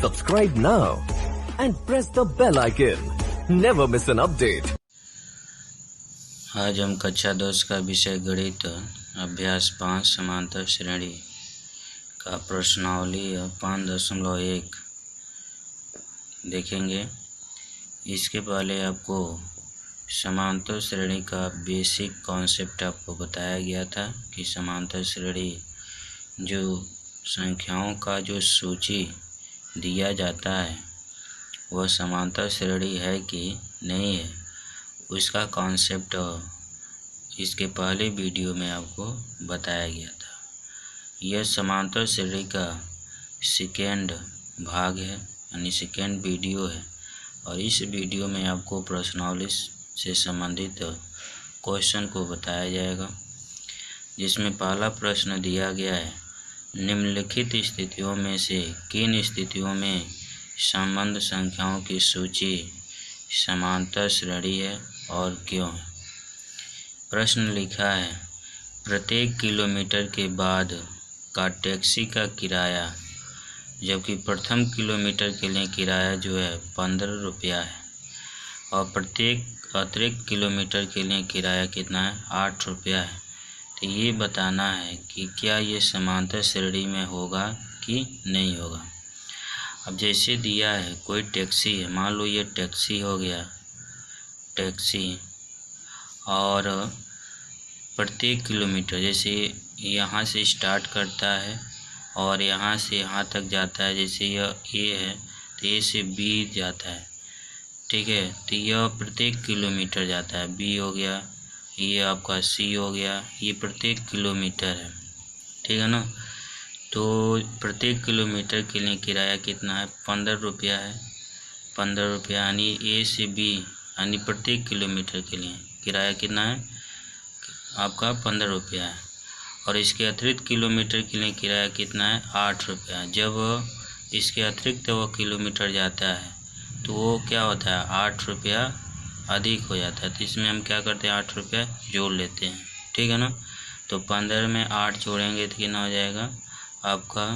Subscribe now and press the bell icon. Never miss an update. आज हम कक्षा 10 का विषय गणित अभ्यास 5 समांतर श्रेणी का प्रश्नावली 5.1 देखेंगे। इसके पहले आपको समांतर श्रेणी का बेसिक कॉन्सेप्ट आपको बताया गया था कि समांतर श्रेणी जो संख्याओं का जो सूची दिया जाता है वह समांतर श्रेणी है कि नहीं है, उसका कॉन्सेप्ट इसके पहले वीडियो में आपको बताया गया था। यह समांतर श्रेणी का सेकेंड भाग है यानी सेकेंड वीडियो है और इस वीडियो में आपको प्रश्नावली से संबंधित क्वेश्चन को बताया जाएगा, जिसमें पहला प्रश्न दिया गया है, निम्नलिखित स्थितियों में से किन स्थितियों में संबंध संख्याओं की सूची समांतर श्रेणी है और क्यों है। प्रश्न लिखा है, प्रत्येक किलोमीटर के बाद का टैक्सी का किराया, जबकि प्रथम किलोमीटर के लिए किराया जो है 15 रुपया है और प्रत्येक अतिरिक्त किलोमीटर के लिए किराया कितना है, 8 रुपया है। तो ये बताना है कि क्या ये समांतर श्रेणी में होगा कि नहीं होगा। अब जैसे दिया है कोई टैक्सी है, मान लो ये टैक्सी हो गया, टैक्सी, और प्रत्येक किलोमीटर जैसे यहाँ से स्टार्ट करता है और यहाँ से यहाँ तक जाता है, जैसे यह ए है तो ए से बी जाता है, ठीक है। तो यह प्रत्येक किलोमीटर जाता है, बी हो गया, ये आपका सी हो गया, ये प्रत्येक किलोमीटर है, ठीक है ना। तो प्रत्येक किलोमीटर के लिए किराया कितना है, 15 रुपया है, 15 रुपया, यानी ए से बी यानी प्रत्येक किलोमीटर के लिए किराया कितना है आपका 15 रुपया है और इसके अतिरिक्त किलोमीटर के लिए किराया कितना है, 8 रुपया। जब इसके अतिरिक्त वो किलोमीटर जाता है तो वो क्या होता है, 8 रुपया अधिक हो जाता है। तो इसमें हम क्या करते हैं, 8 रुपया जोड़ लेते हैं, ठीक है ना। तो 15 में 8 जोड़ेंगे तो कितना हो जाएगा आपका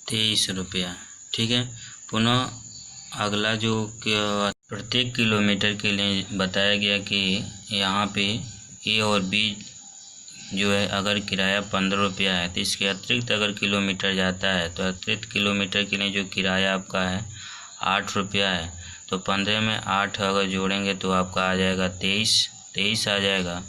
23 रुपया, ठीक है। पुनः अगला जो प्रत्येक किलोमीटर के लिए बताया गया कि यहाँ पे ए और बी जो है अगर किराया 15 रुपया है तो इसके अतिरिक्त अगर किलोमीटर जाता है तो अतिरिक्त किलोमीटर के लिए जो किराया आपका है 8 रुपया है। तो 15 में 8 अगर जोड़ेंगे तो आपका आ जाएगा 23 आ जाएगा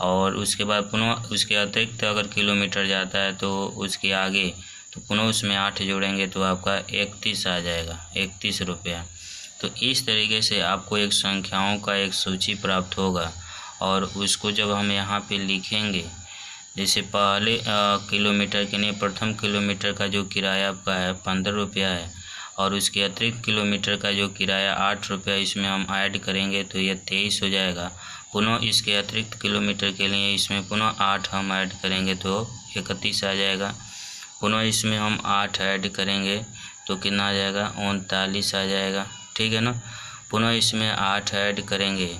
और उसके बाद पुनः उसके अतिरिक्त अगर किलोमीटर जाता है तो उसके आगे तो पुनः उसमें 8 जोड़ेंगे तो आपका 31 आ जाएगा, 31 रुपया। तो इस तरीके से आपको एक संख्याओं का एक सूची प्राप्त होगा और उसको जब हम यहाँ पे लिखेंगे, जैसे पहले किलोमीटर के लिए प्रथम किलोमीटर का जो किराया आपका है 15 रुपया है और उसके अतिरिक्त किलोमीटर का जो किराया 8 रुपया, इसमें हम ऐड करेंगे तो ये 23 हो जाएगा। पुनः इसके अतिरिक्त किलोमीटर के लिए इसमें पुनः 8 हम ऐड करेंगे तो 31 आ जाएगा। पुनः इसमें हम 8 ऐड करेंगे तो कितना आ जाएगा, 39 आ जाएगा, ठीक है ना। पुनः इसमें 8 ऐड करेंगे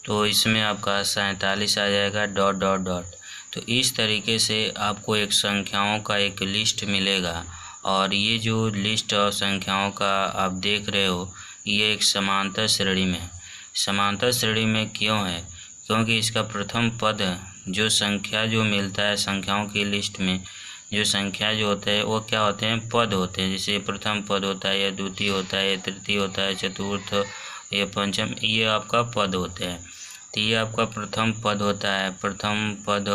तो इसमें आपका 47 आ जाएगा, डॉट डॉट डॉट। तो इस तरीके से आपको एक संख्याओं का एक लिस्ट मिलेगा और ये जो लिस्ट और संख्याओं का आप देख रहे हो ये एक समांतर श्रेणी में है। समांतर श्रेणी में क्यों है, क्योंकि इसका प्रथम पद जो संख्या जो मिलता है संख्याओं की लिस्ट में, जो संख्या जो होते हैं वो क्या होते हैं, पद होते हैं। जैसे प्रथम पद होता है, या द्वितीय होता है, या तृतीय होता है, चतुर्थ, या पंचम, ये आपका पद होते हैं। तो ये आपका प्रथम पद होता है। प्रथम पद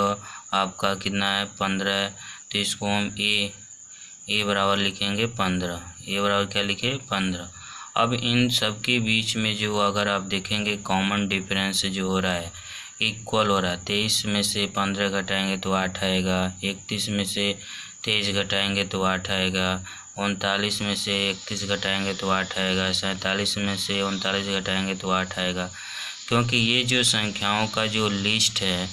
आपका कितना है, 15। तो इसको हम ए बराबर लिखेंगे 15, ए बराबर क्या लिखे 15। अब इन सब के बीच में जो अगर आप देखेंगे कॉमन डिफरेंस जो हो रहा है, इक्वल हो रहा है। 23 में से 15 घटाएंगे तो 8 आएगा, 31 में से 23 घटाएंगे तो 8 आएगा, 39 में से 31 घटाएंगे तो 8 आएगा, 47 में से 39 घटाएंगे तो 8 आएगा। क्योंकि ये जो संख्याओं का जो लिस्ट है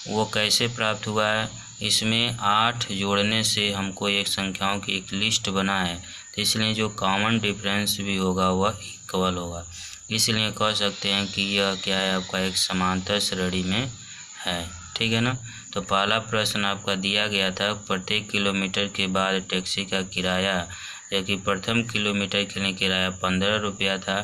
वो कैसे प्राप्त हुआ है, इसमें 8 जोड़ने से हमको एक संख्याओं की एक लिस्ट बना है, तो इसलिए जो कॉमन डिफरेंस भी होगा वह इक्वल होगा। इसलिए कह सकते हैं कि यह क्या है, आपका एक समांतर श्रेणी में है, ठीक है ना। तो पहला प्रश्न आपका दिया गया था, प्रत्येक किलोमीटर के बाद टैक्सी का किराया, जबकि प्रथम किलोमीटर के लिए किराया 15 रुपया था,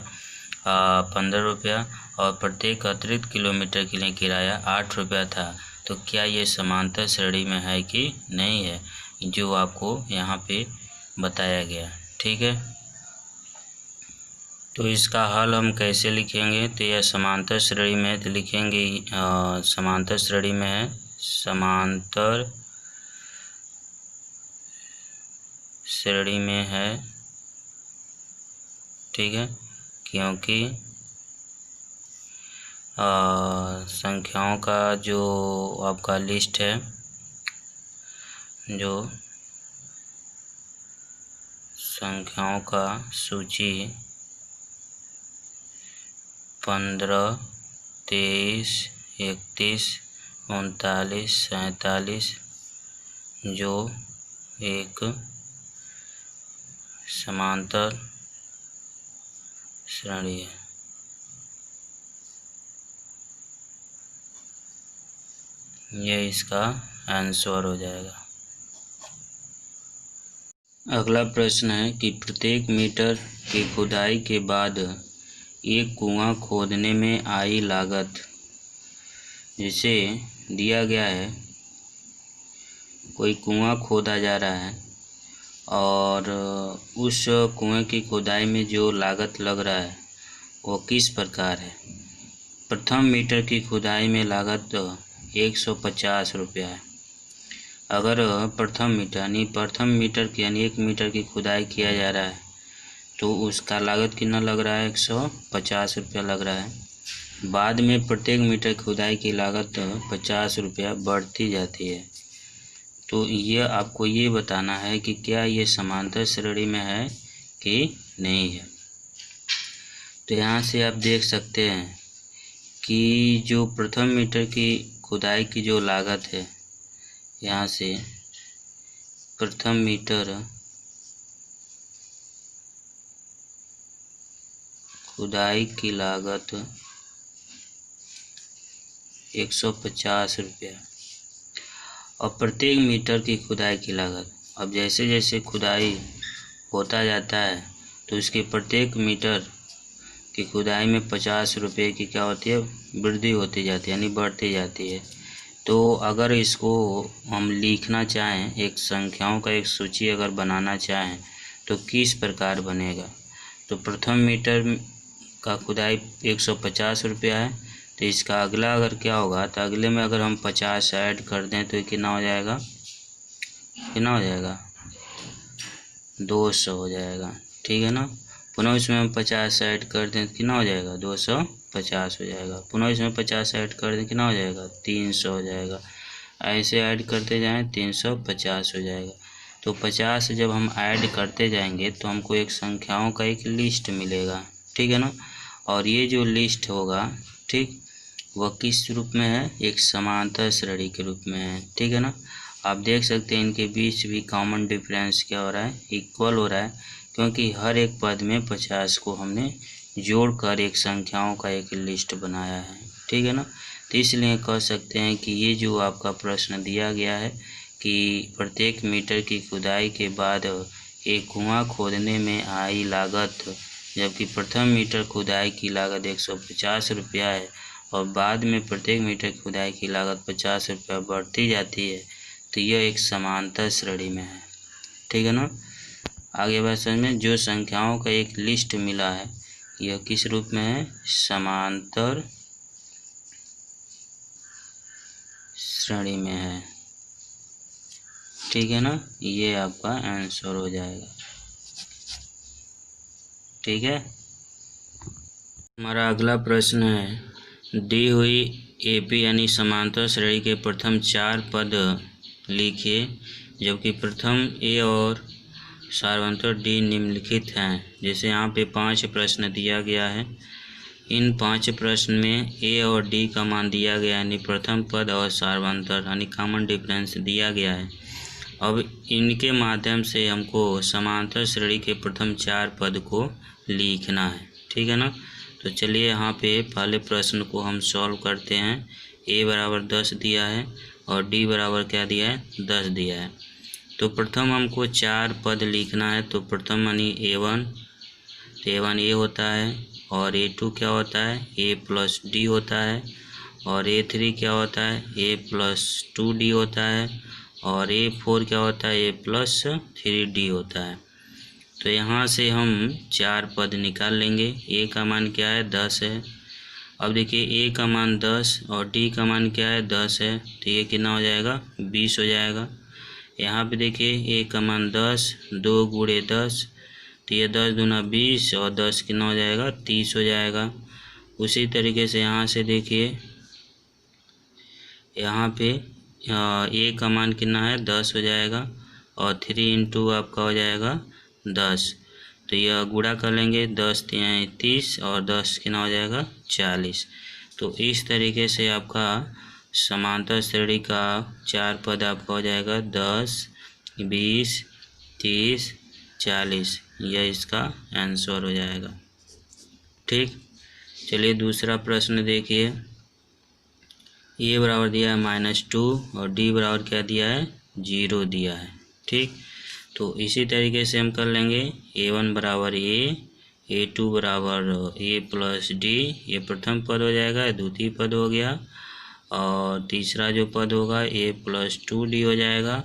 15 रुपया, और प्रत्येक अतिरिक्त किलोमीटर के लिए किराया 8 रुपया था। तो क्या ये समांतर श्रेणी में है कि नहीं है, जो आपको यहाँ पे बताया गया। ठीक है, तो इसका हल हम कैसे लिखेंगे, तो यह समांतर श्रेणी में, तो लिखेंगे समांतर श्रेणी में है, समांतर श्रेणी में है। ठीक है, क्योंकि संख्याओं का जो आपका लिस्ट है, जो संख्याओं का सूची 15, 23, 31, 39, 47 जो एक समांतर श्रेणी है। यह इसका आंसर हो जाएगा। अगला प्रश्न है कि प्रत्येक मीटर की खुदाई के बाद एक कुआं खोदने में आई लागत, जिसे दिया गया है कोई कुआं खोदा जा रहा है और उस कुएं की खुदाई में जो लागत लग रहा है वो किस प्रकार है। प्रथम मीटर की खुदाई में लागत 150 रुपया है। अगर प्रथम मीटर यानी 1 मीटर की खुदाई किया जा रहा है तो उसका लागत कितना लग रहा है, 150 रुपया लग रहा है। बाद में प्रत्येक मीटर खुदाई की लागत 50 रुपया बढ़ती जाती है। तो ये आपको ये बताना है कि क्या ये समांतर श्रेणी में है कि नहीं है। तो यहाँ से आप देख सकते हैं कि जो प्रथम मीटर की खुदाई की जो लागत है, यहाँ से प्रथम मीटर खुदाई की लागत 150 रुपया और प्रत्येक मीटर की खुदाई की लागत, अब जैसे जैसे खुदाई होता जाता है तो इसके प्रत्येक मीटर की खुदाई में 50 रुपये की क्या होती है, वृद्धि होती जाती है, यानी बढ़ती जाती है। तो अगर इसको हम लिखना चाहें, एक संख्याओं का एक सूची अगर बनाना चाहें तो किस प्रकार बनेगा। तो प्रथम मीटर का खुदाई 150 रुपया है, तो इसका अगला अगर क्या होगा, तो अगले में अगर हम 50 ऐड कर दें तो कितना हो जाएगा, 200 हो जाएगा। ठीक है ना। पुनः इसमें हम 50 ऐड कर दें तो कितना हो जाएगा, 250 हो जाएगा। पुनः इसमें 50 ऐड कर दें कितना हो जाएगा, 300 हो जाएगा। ऐसे ऐड करते जाएं 350 हो जाएगा। तो 50 जब हम ऐड करते जाएंगे तो हमको एक संख्याओं का एक लिस्ट मिलेगा। ठीक है ना। और ये जो लिस्ट होगा, ठीक, वह किस रूप में है, एक समांतर श्रेणी के रूप में है। ठीक है ना। आप देख सकते हैं इनके बीच भी कॉमन डिफरेंस क्या हो रहा है, इक्वल हो रहा है, क्योंकि हर एक पद में 50 को हमने जोड़कर एक संख्याओं का एक लिस्ट बनाया है। ठीक है ना। तो इसलिए कह सकते हैं कि ये जो आपका प्रश्न दिया गया है कि प्रत्येक मीटर की खुदाई के बाद एक कुआं खोदने में आई लागत, जबकि प्रथम मीटर खुदाई की लागत 150 रुपया है और बाद में प्रत्येक मीटर खुदाई की लागत 50 रुपया बढ़ती जाती है, तो यह एक समांतर श्रेणी में है। ठीक है ना। आगे बात समझ में, जो संख्याओं का एक लिस्ट मिला है यह किस रूप में है, समांतर श्रेणी में है। ठीक है ना। ये आपका आंसर हो जाएगा। ठीक है। हमारा अगला प्रश्न है, दी हुई एपी यानी समांतर श्रेणी के प्रथम 4 पद लिखिए, जबकि प्रथम ए और सार्वंतर डी निम्नलिखित हैं। जैसे यहाँ पे 5 प्रश्न दिया गया है, इन 5 प्रश्न में ए और डी का मान दिया गया है, यानी प्रथम पद और सार्वंतर यानी कॉमन डिफरेंस दिया गया है। अब इनके माध्यम से हमको समांतर श्रेणी के प्रथम 4 पद को लिखना है। ठीक है ना। तो चलिए यहाँ पे पहले प्रश्न को हम सॉल्व करते हैं। ए बराबर 10 दिया है और डी बराबर क्या दिया है, 10 दिया है। तो प्रथम हमको 4 पद लिखना है। तो प्रथम मानी A1, तो A1 ए होता है, और A2 क्या होता है, A प्लस डी होता है, और A3 क्या होता है, A प्लस 2D होता है, और A4 क्या होता है, A प्लस 3D होता है। तो यहाँ से हम 4 पद निकाल लेंगे। A का मान क्या है, 10 है। अब देखिए A का मान 10 और D का मान क्या है, 10 है, तो ये कितना हो जाएगा, 20 हो जाएगा। यहाँ पे देखिए A का मान 10, 2 गुणे 10, तो ये 10 दूना 20 और 10 कितना हो जाएगा, 30 हो जाएगा। उसी तरीके से यहाँ से देखिए, यहाँ पे A का मान कितना है, 10 हो जाएगा, और 3 इंटू आपका हो जाएगा 10, तो यह गुणा कर लेंगे, 10 3 30 और 10 कितना हो जाएगा, 40। तो इस तरीके से आपका समांतर श्रेणी का 4 पद आपका हो जाएगा 10, 20, 30, 40। यह इसका आंसर हो जाएगा। ठीक, चलिए दूसरा प्रश्न देखिए। ए बराबर दिया है -2 और डी बराबर क्या दिया है, 0 दिया है। ठीक, तो इसी तरीके से हम कर लेंगे। A1 बराबर A, A2 बराबर A प्लस डी, ये प्रथम पद हो जाएगा, द्वितीय पद हो गया, और तीसरा जो पद होगा A प्लस 2D हो जाएगा,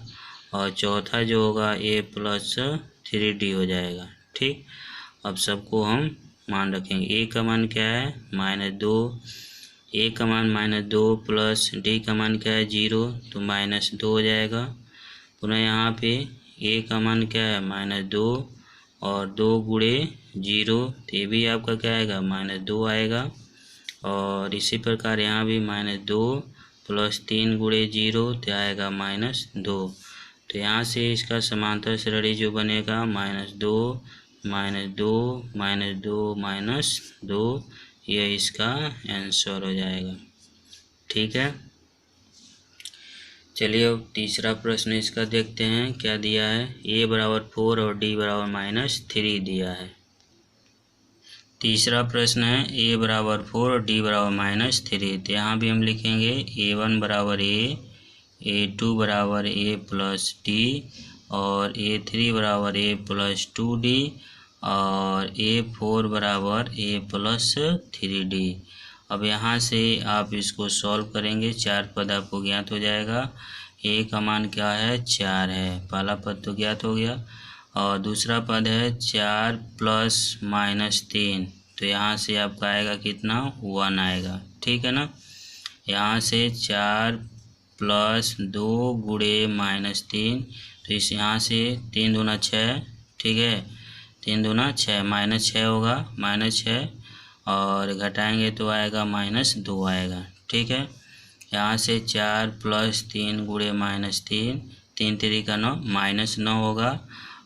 और चौथा जो होगा A प्लस 3D हो जाएगा। ठीक, अब सबको हम मान रखेंगे। A का मान क्या है, -2, A का मान -2 प्लस D का मान क्या है, 0, तो -2 हो जाएगा। पुनः यहाँ पे A का मान क्या है, -2 और 2 गुणे 0, तो ये भी आपका क्या आएगा, -2 आएगा। और इसी प्रकार यहाँ भी -2 प्लस 3 गुणे 0, तो आएगा -2। तो यहाँ से इसका समांतर श्रेणी जो बनेगा -2, -2, -2, -2, यह इसका आंसर हो जाएगा। ठीक है, चलिए अब तीसरा प्रश्न इसका देखते हैं क्या दिया है। A बराबर 4 और D बराबर -3 दिया है। तीसरा प्रश्न है A बराबर 4 और D बराबर -3, तो यहाँ भी हम लिखेंगे A1 बराबर A, A2 बराबर A प्लस D, और A3 बराबर A प्लस 2D, और A4 बराबर A प्लस 3D। अब यहाँ से आप इसको सॉल्व करेंगे, 4 पद आपको ज्ञात हो जाएगा। A का मान क्या है, 4 है, पहला पद तो ज्ञात हो गया, और दूसरा पद है 4 प्लस -3, तो यहाँ से आपका आएगा कितना, 1 आएगा। ठीक है ना, यहाँ से 4 प्लस 2 गुणे -3, तो इस यहाँ से 3 दूना 6, ठीक है, 3 दूना 6, -6 होगा, -6 और घटाएंगे तो आएगा -2 आएगा। ठीक है, यहाँ से 4 प्लस 3 गुणे -3, 3 3 का 9, -9 होगा,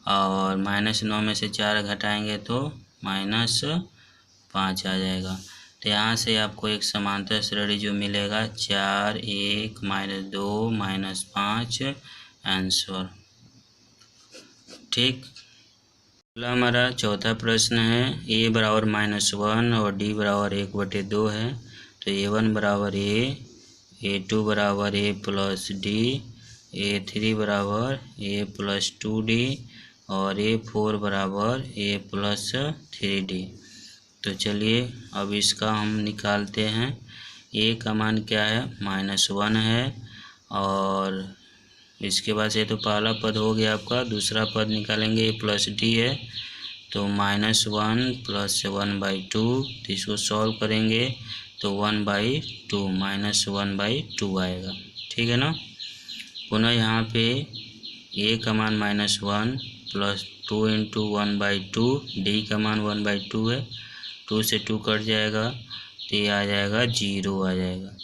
और -9 में से 4 घटाएंगे तो -5 आ जाएगा। तो यहाँ से आपको एक समांतर श्रेणी जो मिलेगा 4, 1, -2, -5 आंसर। ठीक, अगला हमारा चौथा प्रश्न है। A बराबर -1 और D बराबर 1/2 है। तो A1 बराबर A, A2 बराबर A प्लस D, A3 बराबर A प्लस 2D, और A4 बराबर A प्लस 3D। तो चलिए अब इसका हम निकालते हैं। A का मान क्या है, -1 है, और इसके बाद से तो पहला पद हो गया आपका, दूसरा पद निकालेंगे A प्लस D है, तो -1 प्लस 1/2, तो इसको सॉल्व करेंगे तो 1/2, -1/2 आएगा। ठीक है ना, पुनः यहाँ पे A का मान -1 प्लस 2 इंटू 1/2, D का मान 1/2 है, 2 से 2 कट जाएगा, तो ये आ जाएगा 0 आ जाएगा।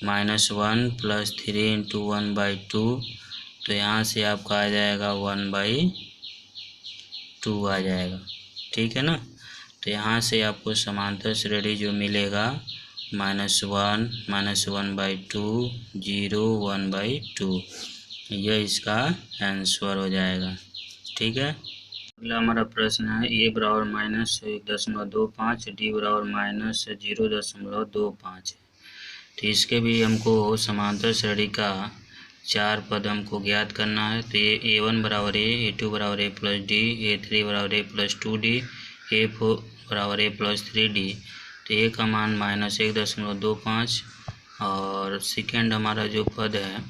-1 प्लस 3 इंटू 1/2, तो यहाँ से आपका आ जाएगा 1/2 आ जाएगा। ठीक है ना, तो यहाँ से आपको समांतर श्रेणी जो मिलेगा -1, -1/2, 0, 1/2, यह इसका आंसर हो जाएगा। ठीक है, अगला हमारा प्रश्न है। A बराबर -1.25, D बराबर -0.25 है। तो इसके भी हमको समांतर श्रेणी का 4 पद हमको ज्ञात करना है। तो ये A1 बराबर A2 बराबर A प्लस डी, A3 बराबर A प्लस 2D, A4 बराबर A प्लस 3D। तो ए का मान -1.25 और सेकेंड हमारा जो पद है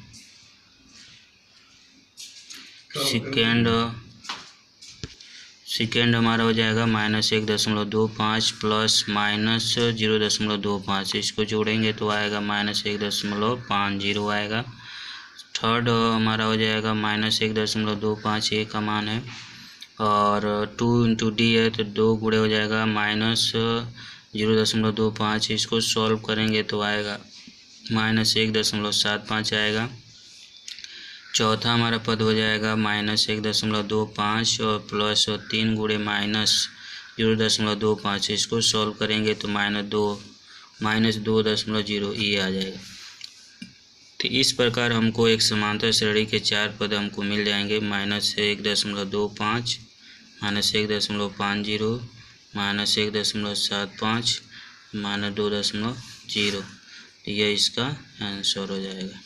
सेकेंड हमारा हो जाएगा -1.25 प्लस -0.25। इसको जोड़ेंगे तो आएगा -1.50 आएगा। थर्ड हमारा हो जाएगा -1.25 ए का मान है और 2 इंटू डी है तो 2 गुणे हो जाएगा -0.25। इसको सॉल्व करेंगे तो आएगा -1.75 आएगा। चौथा हमारा पद हो जाएगा -1.25 और प्लस 3 गुणे -0.25। इसको सॉल्व करेंगे तो -2.0 ये आ जाएगा। तो इस प्रकार हमको एक समांतर श्रेणी के 4 पद हमको मिल जाएंगे -1.25, -1.50, -1.75, -2.0। तो यह इसका आंसर हो जाएगा।